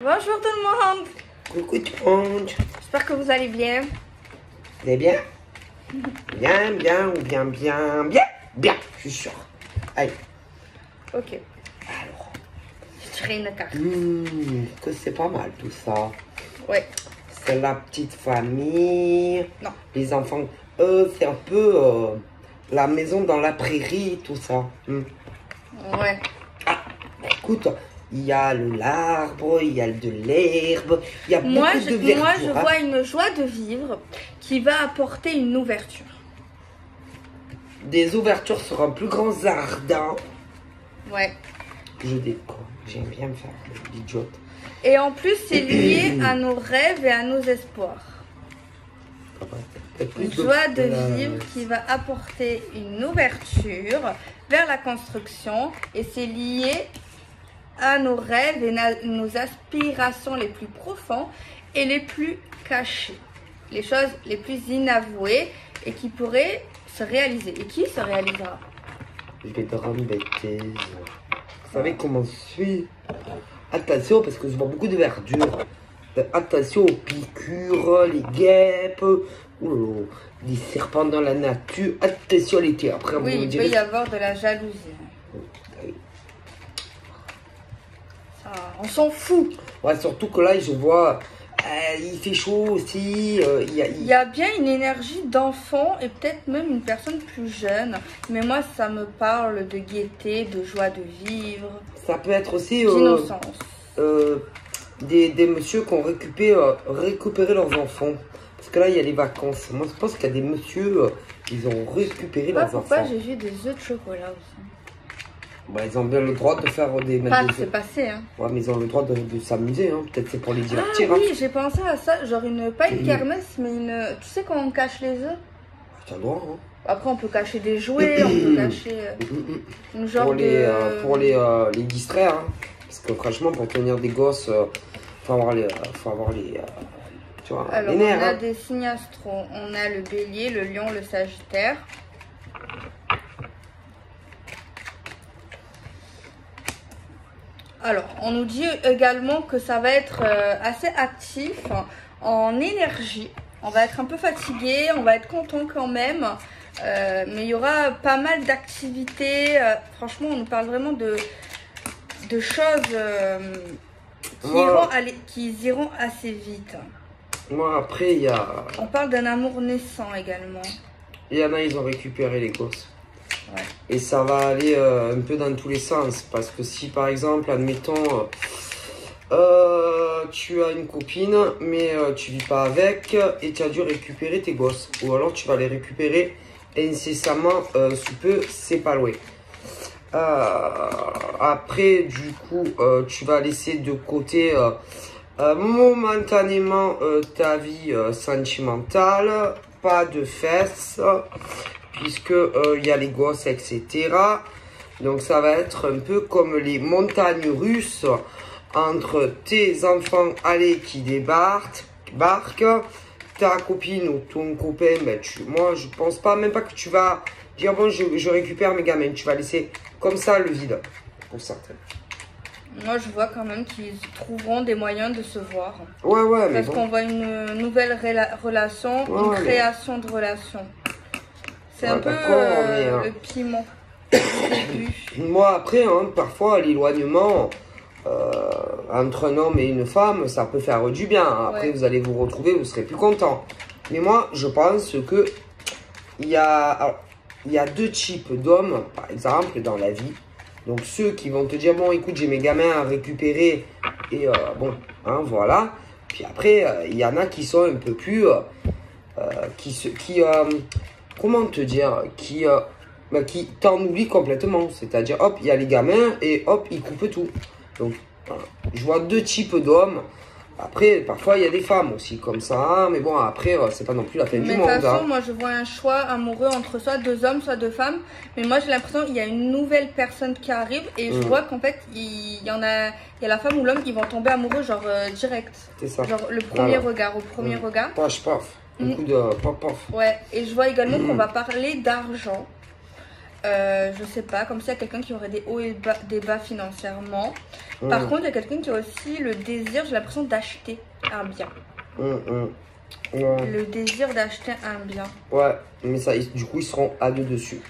Bonjour tout le monde. Coucou tout le monde. J'espère que vous allez bien. Vous allez bien? Bien, bien, ou bien, bien, bien, bien, je suis sûr. Allez. Ok. Alors. Je tirerai une carte. Que c'est pas mal tout ça. Ouais. C'est la petite famille. Non. Les enfants. C'est un peu la maison dans la prairie, tout ça. Ouais. Ah, bah écoute, il y a l'arbre, il y a de l'herbe, il y a beaucoup de verdure. Moi, je vois une joie de vivre qui va apporter une ouverture. Des ouvertures sur un plus grand jardin. Ouais. Je décore. J'aime bien me faire l'idiote. Et en plus, c'est lié à nos rêves et à nos espoirs. Une joie de vivre qui va apporter une ouverture vers la construction. Et c'est lié à nos rêves et nos aspirations les plus profondes et les plus cachées. Les choses les plus inavouées et qui pourraient se réaliser. Et qui se réalisera? Je vais te rendre bêtise. Vous savez comment je suis? Attention, parce que je vois beaucoup de verdure. Attention aux piqûres, les guêpes, les serpents dans la nature. Attention l'été. Après, oui, il peut y avoir de la jalousie. Ça, on s'en fout. Ouais, surtout que là, je vois, il fait chaud aussi. Il y a bien une énergie d'enfant et peut-être même une personne plus jeune. Mais moi, ça me parle de gaieté, de joie de vivre. Ça peut être aussi d'innocence. Des messieurs qui ont récupéré leurs enfants. Parce que là, il y a les vacances. Moi, je pense qu'il y a des messieurs, ils ont récupéré leurs enfants. Pourquoi j'ai vu des œufs de chocolat aussi? Bah, ils ont bien le droit de faire des... c'est passé, hein. Ouais, mais ils ont le droit de s'amuser, hein. Peut-être c'est pour les divertir. Ah oui, j'ai pensé à ça. Genre, pas une kermesse, mais une... Tu sais quand on cache les œufs? T'as le droit, hein. Après, on peut cacher des jouets, on peut cacher... une genre pour les distraire, hein. Parce que franchement, pour tenir des gosses, faut avoir les... tu vois, alors, les nerfs, on a des signes astro. On a le bélier, le lion, le sagittaire. Alors, on nous dit également que ça va être assez actif en énergie. On va être un peu fatigué, on va être content quand même. Mais il y aura pas mal d'activités. Franchement, on nous parle vraiment de choses qui iront assez vite. Moi, après, il y a... On parle d'un amour naissant également. Il y en a, ils ont récupéré les gosses. Ouais. Et ça va aller un peu dans tous les sens. Parce que si, par exemple, admettons, tu as une copine, mais tu vis pas avec, et tu as dû récupérer tes gosses. Ou alors, tu vas les récupérer incessamment sous peu, c'est pas loin. Après, du coup, tu vas laisser de côté momentanément ta vie sentimentale. Pas de fesses, puisque il y a les gosses, etc. Donc ça va être un peu comme les montagnes russes entre tes enfants qui débarquent, ta copine ou ton copain. Ben, moi je pense pas, même pas que tu vas dire bon je récupère mes gamins. Tu vas laisser comme ça le vide pour certains. Moi, je vois quand même qu'ils trouveront des moyens de se voir. Ouais, ouais, mais parce qu'on voit une nouvelle relation, une création de relation. C'est un peu le piment du début. Moi, après, hein, parfois, l'éloignement entre un homme et une femme, ça peut faire du bien. Après, vous allez vous retrouver, vous serez plus content. Mais moi, je pense que il y a deux types d'hommes, par exemple, dans la vie. Donc ceux qui vont te dire, bon écoute, j'ai mes gamins à récupérer et bon, hein, voilà. Puis après, il y en a qui sont un peu plus, comment te dire, qui t'en oublient complètement. C'est-à-dire, hop, il y a les gamins et hop, ils coupent tout. Donc, voilà. Je vois deux types d'hommes. Après, parfois, il y a des femmes aussi comme ça. Mais bon, après, c'est pas non plus la fin du monde. Mais de toute façon, moi, je vois un choix amoureux entre soit deux hommes, soit deux femmes. Mais moi, j'ai l'impression qu'il y a une nouvelle personne qui arrive. Et je vois qu'en fait, il y a la femme ou l'homme qui vont tomber amoureux, genre direct. C'est ça. Genre le premier regard, au premier regard. Paf. Un coup de paf. Ouais, et je vois également qu'on va parler d'argent. Je sais pas, comme s'il y a quelqu'un qui aurait des hauts et des bas financièrement. Par contre, il y a quelqu'un qui a aussi le désir, j'ai l'impression, d'acheter un bien. Ouais. Le désir d'acheter un bien. Ouais, mais ça, du coup, ils seront à deux dessus.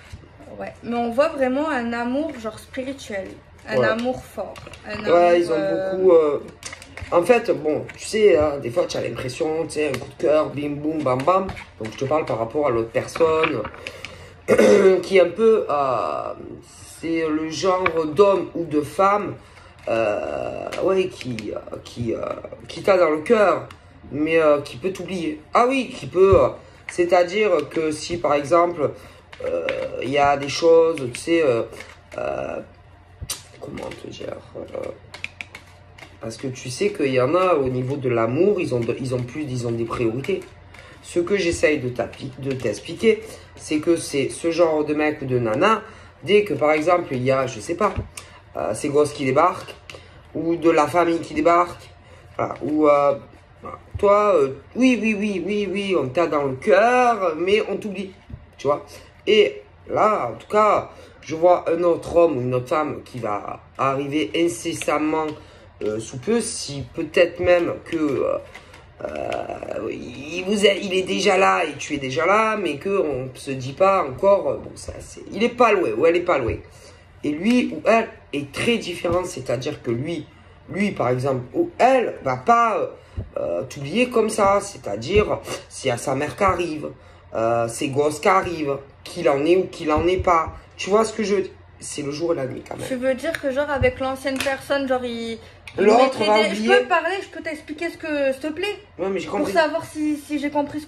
Ouais, mais on voit vraiment un amour genre spirituel, un amour fort. Ouais, ils ont beaucoup... En fait, bon, tu sais, hein, des fois, tu as l'impression, tu sais, un coup de cœur, bim, boum, bam, bam. Donc, je te parle par rapport à l'autre personne qui est un peu... c'est le genre d'homme ou de femme ouais, qui t'a dans le cœur, mais qui peut t'oublier. Ah oui, qui peut... c'est-à-dire que si, par exemple, il y a des choses, tu sais... comment te dire parce que tu sais qu'il y en a au niveau de l'amour, ils ont des priorités. Ce que j'essaye de t'expliquer, c'est que c'est ce genre de mec ou de nana, dès que par exemple il y a, je sais pas, ces gosses qui débarquent, ou de la famille qui débarque, voilà, ou toi, oui, on t'a dans le cœur, mais on t'oublie, tu vois. Et là, en tout cas, je vois un autre homme ou une autre femme qui va arriver incessamment sous peu, si peut-être même que il est déjà là et tu es déjà là, mais qu'on ne se dit pas encore, bon, ça, il est pas loin ou elle est pas loin. Et lui ou elle est très différent, c'est-à-dire que lui par exemple, ou elle va pas t'oublier comme ça, c'est-à-dire s'il y a sa mère qui arrive, ses gosses qui arrivent, qu'il en est ou qu'il en est pas. Tu vois ce que je veux dire? C'est le jour et la nuit quand même. Tu veux dire que genre avec l'ancienne personne, genre l'autre va oublier. Je peux parler, je peux t'expliquer s'il te plaît. Ouais, mais j'ai compris. Pour savoir si j'ai compris ce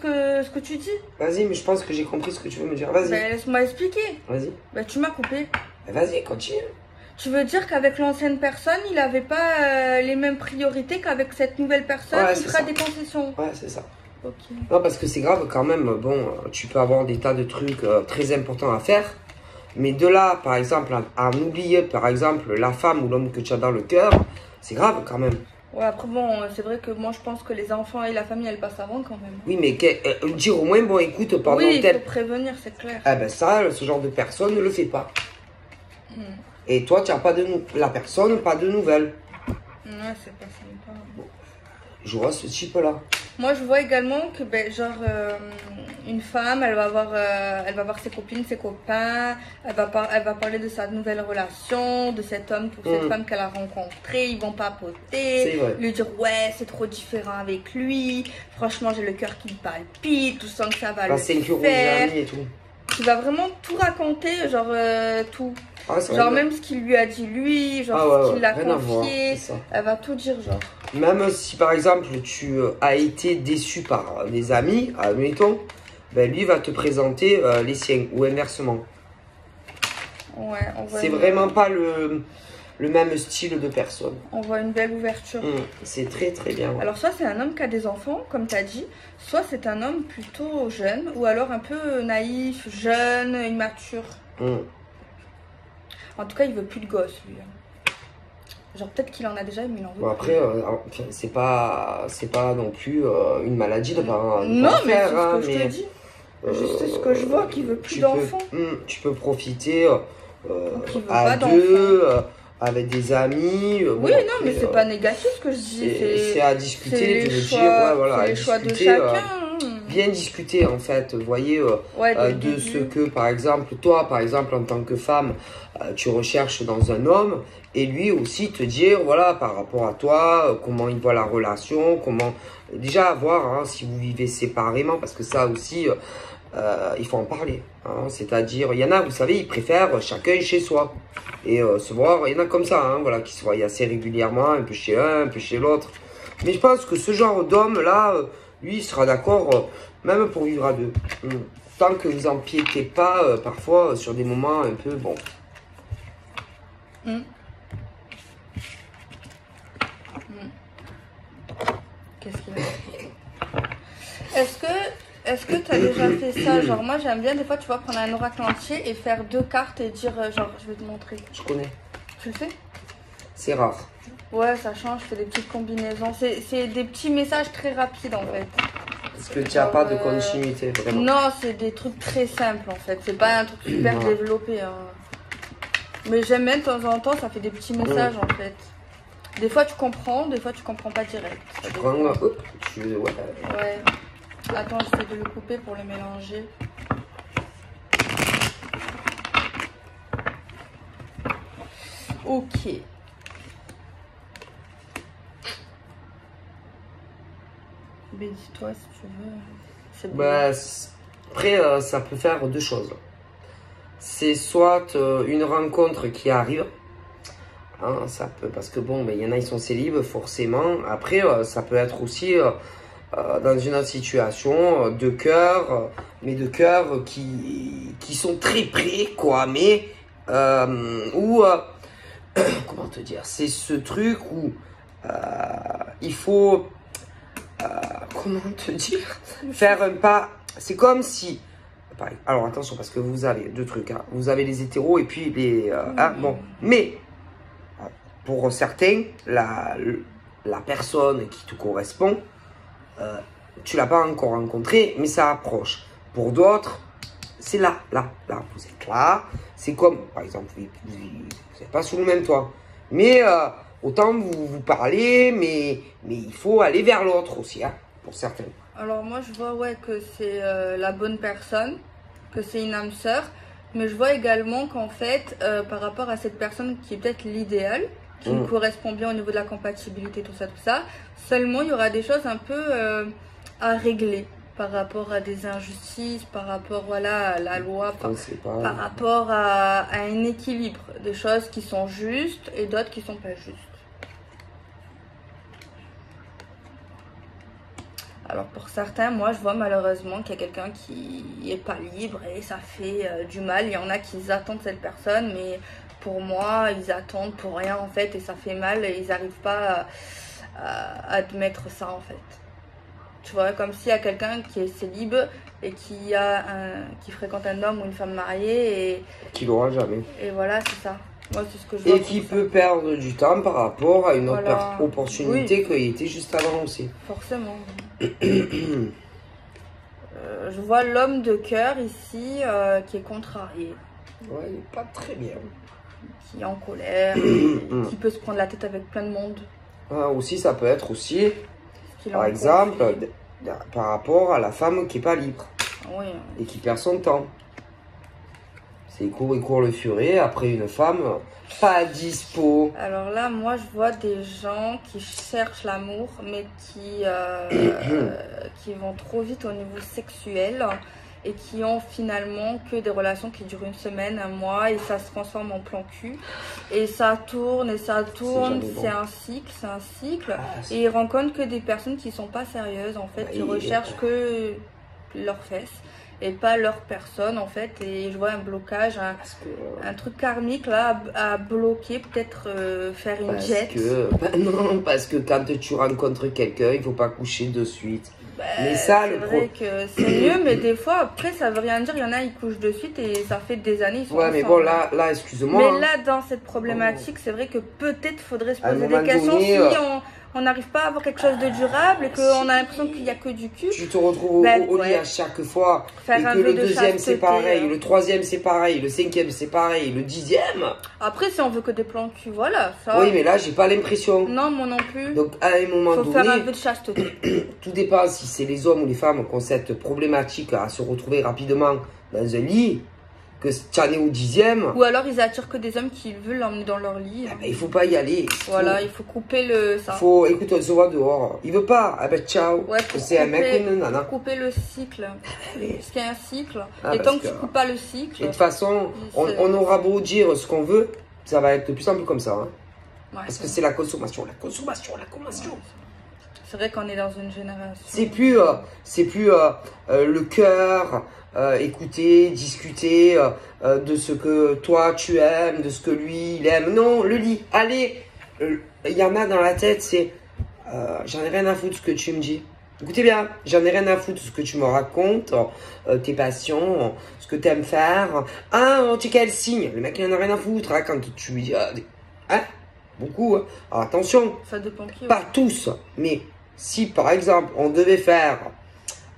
que tu dis. Vas-y, mais je pense que j'ai compris ce que tu veux me dire. Vas-y. Ben, laisse-moi expliquer. Vas-y. Ben, tu m'as coupé. Ben, vas-y, continue. Tu veux dire qu'avec l'ancienne personne, il n'avait pas les mêmes priorités qu'avec cette nouvelle personne, ouais, il fera des concessions. Ouais, c'est ça. Ok. Non, parce que c'est grave quand même. Bon, tu peux avoir des tas de trucs très importants à faire. Mais de là, par exemple, à oublier, par exemple, la femme ou l'homme que tu as dans le cœur, c'est grave quand même. Ouais, après bon, c'est vrai que moi je pense que les enfants et la famille, elles passent avant quand même. Oui, mais dire au moins, bon, écoute, pendant oui, il faut prévenir, c'est clair. Eh ben ça, ce genre de personne ne le fait pas. Et toi, tu n'as pas la personne, pas de nouvelles. Ouais, c'est pas sympa. Bon. Je vois ce type-là. Moi, je vois également que, ben, genre, une femme, elle va voir ses copines, ses copains, elle va parler de sa nouvelle relation, de cet homme ou cette femme qu'elle a rencontré, ils vont papoter, lui dire, ouais, c'est trop différent avec lui, franchement, j'ai le cœur qui palpite, tout sens que ça va le faire. Et tout. Tu vas vraiment tout raconter, genre, tout. Ah, genre, même ce qu'il lui a dit lui, genre, ce qu'il l'a confié, elle va tout dire, genre. Même si par exemple tu as été déçu par des amis, admettons, ben lui va te présenter les siens ou inversement. Ouais, c'est vraiment pas le même style de personne. On voit une belle ouverture. C'est très très bien. Ouais. Alors soit c'est un homme qui a des enfants, comme tu as dit, soit c'est un homme plutôt jeune, ou alors un peu naïf, jeune, immature. En tout cas, il veut plus de gosse, lui. Genre peut-être qu'il en a déjà, mais il en veut bon, après, c'est pas non plus une maladie de pas non, mais c'est ce que je te dis. C'est ce que je vois, qu'il veut plus d'enfants. Tu peux profiter à deux, avec des amis. Oui, non, mais c'est pas négatif ce que je dis. C'est à discuter, tu veux dire, ouais, voilà, les choix de chacun. Bien discuter en fait, vous voyez, de ce que par exemple, toi par exemple en tant que femme, tu recherches dans un homme, et lui aussi te dire, voilà, par rapport à toi, comment il voit la relation, comment, déjà voir hein, si vous vivez séparément, parce que ça aussi, il faut en parler, hein, c'est-à-dire, il y en a, vous savez, ils préfèrent chacun chez soi, et se voir, il y en a comme ça, hein, voilà, qui se voient assez régulièrement, un peu chez un peu chez l'autre, mais je pense que ce genre d'homme là, lui, il sera d'accord, même pour vivre à deux. Tant que vous empiétez pas, parfois, sur des moments un peu, bon. Qu'est-ce qu'il a? Est-ce que tu as déjà fait ça? Genre, moi, j'aime bien, des fois, tu vois, prendre un oracle entier et faire 2 cartes et dire, genre, je vais te montrer. Je connais. Tu le fais? C'est rare. Ouais, ça change, je fais des petites combinaisons. C'est des petits messages très rapides, en fait. Parce que tu n'as pas de continuité, vraiment. Non, c'est des trucs très simples en fait. C'est pas un truc super développé. Hein. Mais j'aime bien de temps en temps, ça fait des petits messages en fait. Des fois tu comprends pas direct. Tu prends, hop, ouais. Attends, j'essaie de le couper pour le mélanger. Ok. Mais dis-toi si tu veux. C'est Bah, après, ça peut faire deux choses. C'est soit une rencontre qui arrive. Hein, ça peut, parce que bon, mais il y en a, ils sont célibes, forcément. Après, ça peut être aussi dans une autre situation de cœur, mais de cœur qui sont très près, quoi. Mais où, comment te dire, c'est ce truc où il faut, comment te dire, faire un pas. C'est comme si, pareil, alors attention, parce que vous avez deux trucs. Hein. Vous avez les hétéros et puis les, bon, mais pour certains, la personne qui te correspond, tu l'as pas encore rencontré, mais ça approche. Pour d'autres, c'est là, vous êtes là. C'est comme, par exemple, vous n'êtes pas sous le même toit. Mais autant vous parlez, mais il faut aller vers l'autre aussi, hein, pour certains. Alors moi, je vois que c'est la bonne personne, que c'est une âme sœur. Mais je vois également qu'en fait, par rapport à cette personne qui est peut-être l'idéal, qui me correspond bien au niveau de la compatibilité, tout ça, seulement il y aura des choses un peu à régler par rapport à des injustices, par rapport à la loi, par rapport à un équilibre, des choses qui sont justes et d'autres qui sont pas justes. Alors pour certains, moi je vois malheureusement qu'il y a quelqu'un qui est pas libre et ça fait du mal. Il y en a qui attendent cette personne, mais pour moi ils attendent pour rien en fait et ça fait mal et ils n'arrivent pas à admettre ça en fait. Tu vois, comme s'il y a quelqu'un qui est célib et qui fréquente un homme ou une femme mariée et qui l'aura jamais. Et voilà, c'est ça. Moi, c'est ce que je vois. Et qui peut perdre du temps par rapport à une autre opportunité qui était juste avant aussi. Forcément. Je vois l'homme de cœur ici qui est contrarié. Ouais, il n'est pas très bien. Qui est en colère, qui peut se prendre la tête avec plein de monde. Ah, aussi, ça peut être aussi, par exemple, par rapport à la femme qui n'est pas libre. Oui. Et qui perd son temps. C'est il court le furet après une femme pas dispo. Alors là, moi, je vois des gens qui cherchent l'amour, mais qui vont trop vite au niveau sexuel et qui ont finalement que des relations qui durent une semaine, un mois, et ça se transforme en plan cul. Et ça tourne, c'est un cycle. Et ils rencontrent que des personnes qui sont pas sérieuses, en fait, qui recherchent que leurs fesses. Et pas leur personne en fait, et je vois un blocage, un truc karmique là à bloquer, peut-être faire une jet. Non, parce que quand tu rencontres quelqu'un, il faut pas coucher de suite. Mais ça, c'est vrai que c'est mieux, mais des fois après ça veut rien dire, il y en a ils couchent de suite et ça fait des années ils sont ensemble. Mais bon là excuse-moi. Mais là dans cette problématique, c'est vrai que peut-être faudrait se poser des questions si on n'arrive pas à avoir quelque chose de durable et qu'on a l'impression qu'il n'y a que du cul. Tu te retrouves au lit à chaque fois. Et que le deuxième c'est pareil, le troisième c'est pareil, le cinquième c'est pareil, le 10e. Après, si on veut que des plans cul, voilà. Ça... Oui, mais là j'ai pas l'impression. Non, moi non plus. Donc à un moment donné. Faut faire un peu de chasteté. Tout dépend si c'est les hommes ou les femmes qui ont cette problématique à se retrouver rapidement dans un lit. Que tu en es au 10e. Ou alors ils attirent que des hommes qui veulent l'emmener dans leur lit. Ah ben, il faut pas y aller. Voilà, il faut couper ça. Écoute, on se voit dehors. Il veut pas. Ah ben ciao. Ouais, c'est un mec ou une nana. Couper le cycle. Parce qu'il y a un cycle. Et tant que tu coupes pas le cycle. Et de toute façon, on aura beau dire ce qu'on veut, ça va être de plus en plus comme ça. Hein. Ouais, parce que c'est la consommation. C'est vrai qu'on est dans une génération. C'est plus le cœur. Écouter, discuter de ce que toi tu aimes, de ce que lui il aime. Non, le lit, allez, il y en a dans la tête, c'est j'en ai rien à foutre de ce que tu me dis. Écoutez bien, j'en ai rien à foutre de ce que tu me racontes, tes passions, ce que tu aimes faire. Ah, tu es quel signe? Le mec il en a rien à foutre hein, quand tu lui dis beaucoup. Hein. Alors, attention, ça dépend qui, pas tous, mais si par exemple on devait faire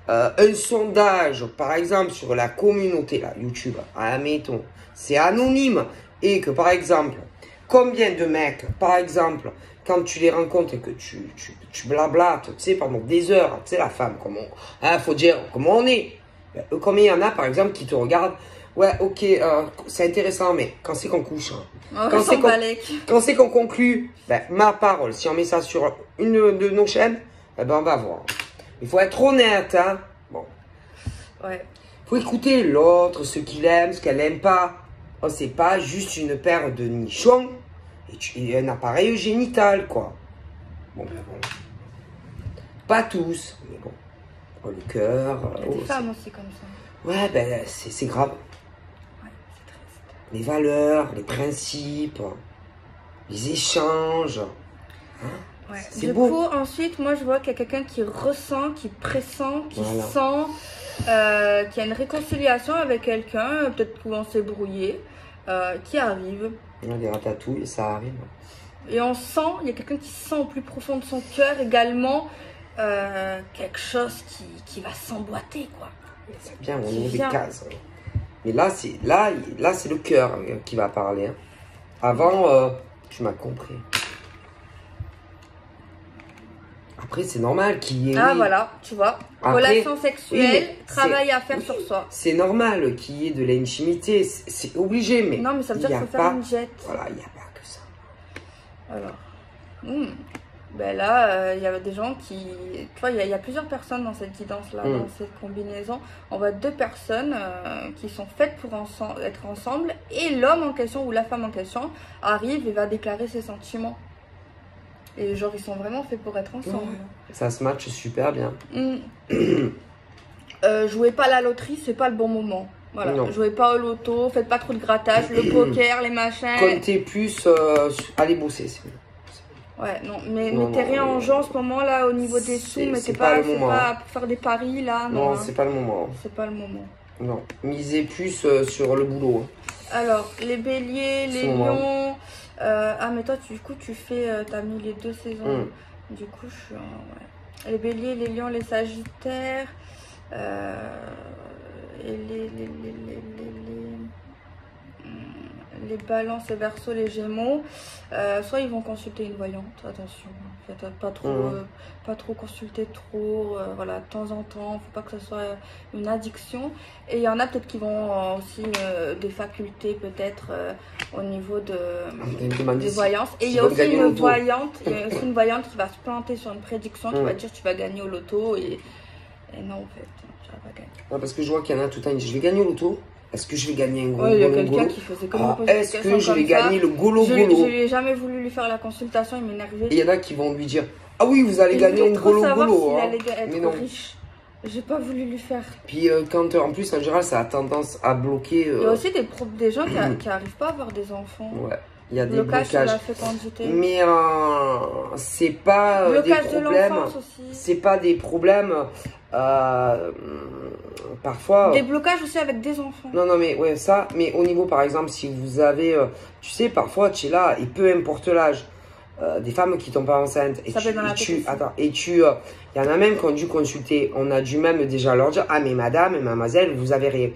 un sondage, par exemple, sur la communauté, là, YouTube, admettons, c'est anonyme, et que, par exemple, combien de mecs, par exemple, quand tu les rencontres et que tu blablates, tu sais, pendant des heures, tu sais, la femme, comment, faut dire comment on est. Ben, combien il y en a, par exemple, qui te regardent, ouais, ok, c'est intéressant, mais quand c'est qu'on couche, hein, quand c'est qu'on conclut, ben, ma parole, si on met ça sur une de nos chaînes, eh ben, on va voir. Il faut être honnête, hein. Bon. Ouais. Faut écouter l'autre, ce qu'il aime, ce qu'elle aime pas. Oh, c'est pas juste une paire de nichons et un appareil génital, quoi. Bon, ben bon. Pas tous, mais bon. Oh, le cœur. Il y a des femmes aussi comme ça. Ouais, ben c'est grave. Ouais, c'est triste. Les valeurs, les principes, les échanges. Hein? Ouais. C'est beau. Du coup, ensuite, moi, je vois qu'il y a quelqu'un qui ressent, qui pressent, qui Voilà. sent qu'il y a une réconciliation avec quelqu'un, peut-être qu'ils vont s'ébrouiller, qui arrive. Les ratatouilles, ça arrive. Et on sent, il y a quelqu'un qui sent au plus profond de son cœur également quelque chose qui va s'emboîter, quoi. C'est bien, on est des cases. Mais là, c'est le cœur qui va parler. Hein. Avant, tu m'as compris. Après, c'est normal qu'il y ait... Ah, voilà, tu vois. Après, relation sexuelle, oui, travail à faire sur soi. C'est normal qu'il y ait de l'intimité, c'est obligé, mais... Non, mais ça veut dire qu'il faut faire une jette. Voilà, il n'y a pas que ça. Alors, ben là, il y a des gens qui... Tu vois, il y a plusieurs personnes dans cette guidance-là, dans cette combinaison. On voit 2 personnes qui sont faites pour être ensemble, et l'homme en question ou la femme en question arrive et va déclarer ses sentiments. Et genre, ils sont vraiment faits pour être ensemble. Ça se matche super bien. Jouez pas à la loterie, c'est pas le bon moment. Voilà. Non. Jouez pas au loto, faites pas trop de grattage, le poker, les machins. Comptez plus, allez bosser, c'est mieux. Ouais, non, mais mettez rien en jeu en ce moment là au niveau des sous, mais c'est pas pour faire des paris là. Non, c'est pas le moment. C'est pas le moment. Non, misez plus sur le boulot. Alors, les béliers, les lions. Ah, mais toi, du coup, tu fais. T'as mis les 2 saisons. Du coup, je suis en. Ouais. Les béliers, les lions, les sagittaires. Et les balances, les verseaux, les gémeaux, soit ils vont consulter une voyante, attention, pas trop consulter trop, voilà, de temps en temps, faut pas que ce soit une addiction. Et il y en a peut-être qui vont aussi des facultés peut-être au niveau des voyances. Et il y a aussi une voyante, qui va se planter sur une prédiction, qui va dire tu vas gagner au loto et non en fait, tu vas pas gagner. Ouais, parce que je vois qu'il y en a tout le temps, je vais gagner au loto. Est-ce que je vais gagner un gros il y a quelqu'un qui faisait comme est-ce que je vais gagner le golo Je n'ai jamais voulu lui faire la consultation, il m'énervait. Et il y en a qui vont lui dire ah oui, vous allez gagner un golo. Mais non. Riche. J'ai pas voulu lui faire. Puis quand en plus en général ça a tendance à bloquer. Il y a aussi des gens qui n'arrivent pas à avoir des enfants. Ouais. Il y a des blocages. Sur la fécondité. Mais c'est pas des problèmes. C'est pas des problèmes. Parfois. Des blocages aussi avec des enfants. Non, mais ouais, ça. Mais au niveau, par exemple, si vous avez. Tu sais, parfois, tu es là, et peu importe l'âge, des femmes qui tombent pas enceintes. Et il y en a même qui ont dû consulter. On a dû même déjà leur dire ah, mais madame, mademoiselle, vous avez rien.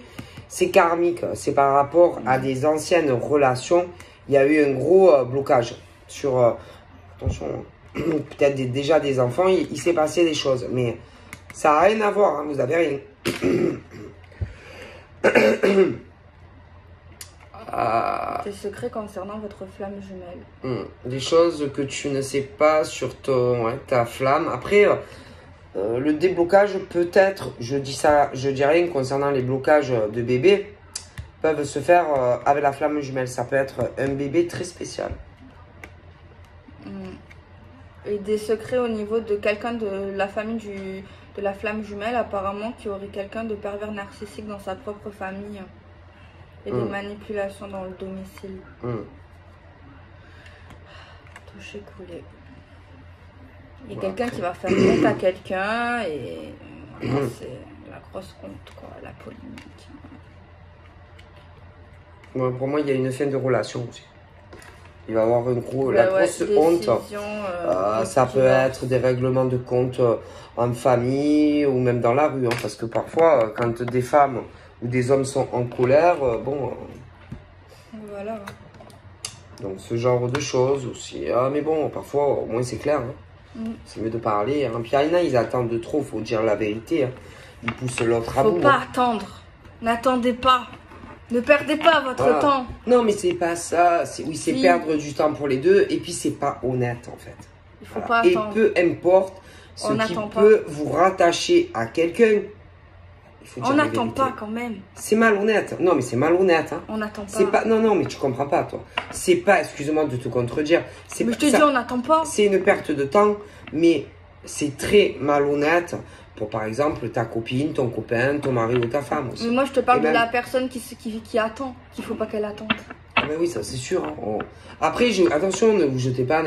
C'est karmique. C'est par rapport à des anciennes relations. Il y a eu un gros blocage sur. Attention, peut-être déjà des enfants, il s'est passé des choses. Mais ça n'a rien à voir, hein, vous avez rien. Des secrets concernant votre flamme jumelle. Des choses que tu ne sais pas sur ta flamme. Après, le déblocage peut-être, je dis rien concernant les blocages de bébés, peuvent se faire avec la flamme jumelle. Ça peut être un bébé très spécial. Et des secrets au niveau de quelqu'un de la famille de la flamme jumelle, apparemment, qui aurait quelqu'un de pervers narcissique dans sa propre famille. Et des manipulations dans le domicile. Touché, coulé. Il y a quelqu'un qui va faire honte à quelqu'un et c'est la grosse honte, quoi, la polémique. Pour moi, il y a une fin de relation aussi. Il va avoir la grosse honte. Ça peut être des règlements de compte en famille ou même dans la rue. Hein, parce que parfois, quand des femmes ou des hommes sont en colère, bon... Voilà. Donc ce genre de choses aussi. Ah, mais bon, parfois, au moins c'est clair. Hein. C'est mieux de parler. Hein. Puis il y en a, ils attendent de trop, faut dire la vérité. Hein. Ils poussent l'autre à bout. Faut pas attendre. N'attendez pas. Ne perdez pas votre temps. Non, mais c'est pas ça. Oui, c'est perdre du temps pour les deux. Et puis, c'est pas honnête, en fait. Il faut pas attendre. Et peu importe ce qui peut vous rattacher à quelqu'un. On n'attend pas quand même. C'est malhonnête. Non, mais c'est malhonnête. Hein. On n'attend pas. Non, mais tu comprends pas, toi. C'est pas, excuse-moi de te contredire. Mais je te dis, on n'attend pas. C'est une perte de temps, mais c'est très malhonnête pour, par exemple, ta copine, ton copain, ton mari ou ta femme aussi. Mais moi, je te parle de la personne qui attend, qu'il faut pas qu'elle attende. Ah ben oui, ça c'est sûr. Hein. Après, attention, ne vous jetez pas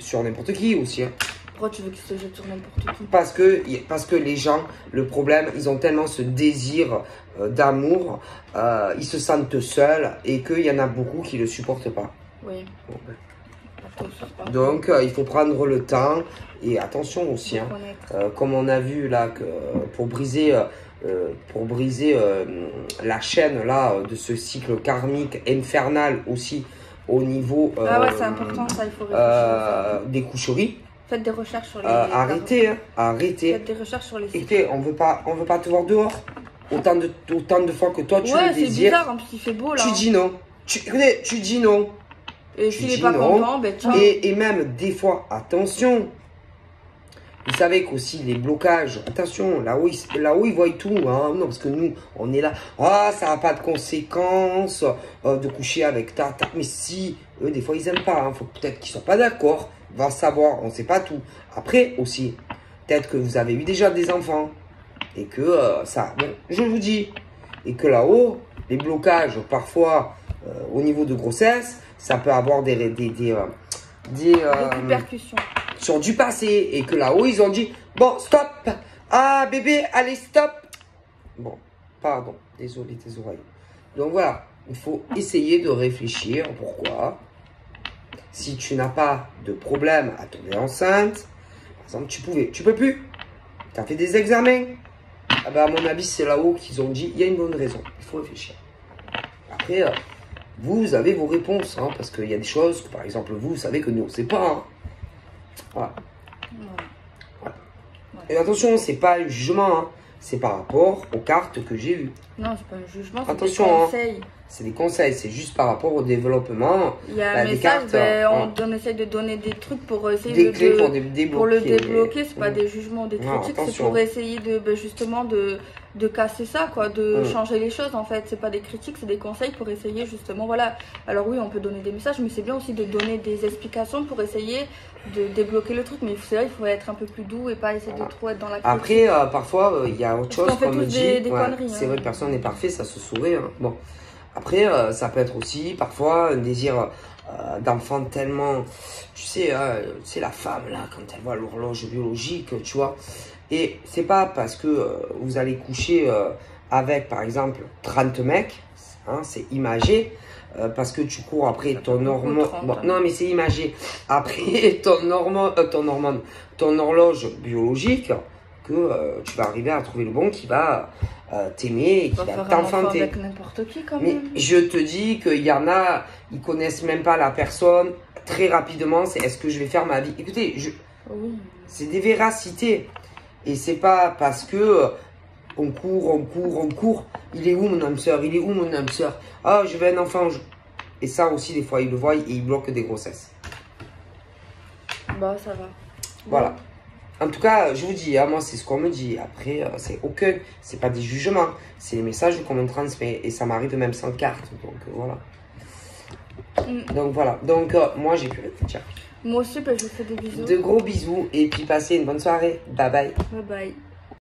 sur n'importe qui aussi. Hein. Pourquoi tu veux qu'ils se jettent sur n'importe qui? Parce que les gens, le problème, ils ont tellement ce désir d'amour, ils se sentent seuls et qu'il y en a beaucoup qui ne le supportent pas. Oui. Bon, ben. Donc, il faut prendre le temps et attention aussi. Hein, comme on a vu là, que pour briser la chaîne là, de ce cycle karmique infernal aussi au niveau ah ouais, c'est important ça, il faut réfléchir des coucheries. Faites des recherches sur les arrêtez, hein, arrêtez. Faites des recherches sur les sites. Écoutez, on veut pas te voir dehors. Autant de fois que toi tu le désires. Ouais, c'est bizarre, en plus il fait beau là. Tu dis non. Écoutez, tu dis non. Et s'il n'est pas content, ben tiens. Et même des fois, attention. Vous savez qu'aussi les blocages, attention, là où ils voient tout, hein, non, parce que nous, on est là, ça n'a pas de conséquences de coucher avec ta, mais si, eux, des fois, ils n'aiment pas, hein, faut peut-être qu'ils ne sont pas d'accord, on va savoir, on ne sait pas tout. Après, aussi, peut-être que vous avez eu déjà des enfants, et que bon, je vous dis, et que là-haut, les blocages, parfois, au niveau de grossesse, ça peut avoir des répercussions sur du passé, et que là-haut ils ont dit bon stop, bébé allez stop, bon pardon, désolé tes oreilles. Donc voilà, il faut essayer de réfléchir. Pourquoi, si tu n'as pas de problème à tomber enceinte, par exemple tu peux plus, tu as fait des examens, à mon avis c'est là-haut qu'ils ont dit il y a une bonne raison, il faut réfléchir. Après vous avez vos réponses, hein, parce qu'il y a des choses que, par exemple, vous savez que nous, on ne sait pas. Hein. Voilà. Voilà. Et attention, c'est pas un jugement, hein. C'est par rapport aux cartes que j'ai eues. Non, c'est pas un jugement, c'est des conseils. Hein. C'est des conseils, c'est juste par rapport au développement. Il y a un message, on essaye de donner des trucs pour essayer des clés pour le débloquer. C'est pas des jugements, des critiques, c'est pour essayer justement de casser ça, quoi, de changer les choses en fait. C'est pas des critiques, c'est des conseils pour essayer justement, voilà. Alors oui, on peut donner des messages, mais c'est bien aussi de donner des explications pour essayer de débloquer le truc. Mais c'est vrai, il faut être un peu plus doux et pas essayer de trop être dans la critique. Après, parfois, il y a autre chose qu'on me dit. Des conneries, c'est vrai, personne n'est parfait, ça se saurait. Hein. Bon. Après, ça peut être aussi parfois un désir d'enfant tellement, tu sais, c'est la femme là, quand elle voit l'horloge biologique, tu vois. Et c'est pas parce que vous allez coucher avec, par exemple, 30 mecs, hein, c'est imagé, parce que tu cours après ton hormone. Bon, non, mais c'est imagé. Après ton horloge biologique, que tu vas arriver à trouver le bon qui va t'aimer et qui va t'enfanter. Avec n'importe qui quand mais même. Je te dis qu'il y en a, ils connaissent même pas la personne. Très rapidement, c'est est-ce que je vais faire ma vie. Écoutez, c'est des véracités. Et c'est pas parce que on court. Il est où mon âme sœur? Il est où mon âme sœur? Ah, je veux un enfant. Et ça aussi, des fois, ils le voient et ils bloquent des grossesses. Bah, ça va. Voilà. En tout cas, je vous dis, hein, moi, c'est ce qu'on me dit. Après, c'est pas des jugements. C'est les messages qu'on me transmet. Et ça m'arrive même sans carte. Donc, voilà. Donc, voilà. Donc, moi, j'ai pu réfléchir. Moi aussi, je vous fais des bisous. De gros bisous. Et puis, passez une bonne soirée. Bye bye. Bye bye.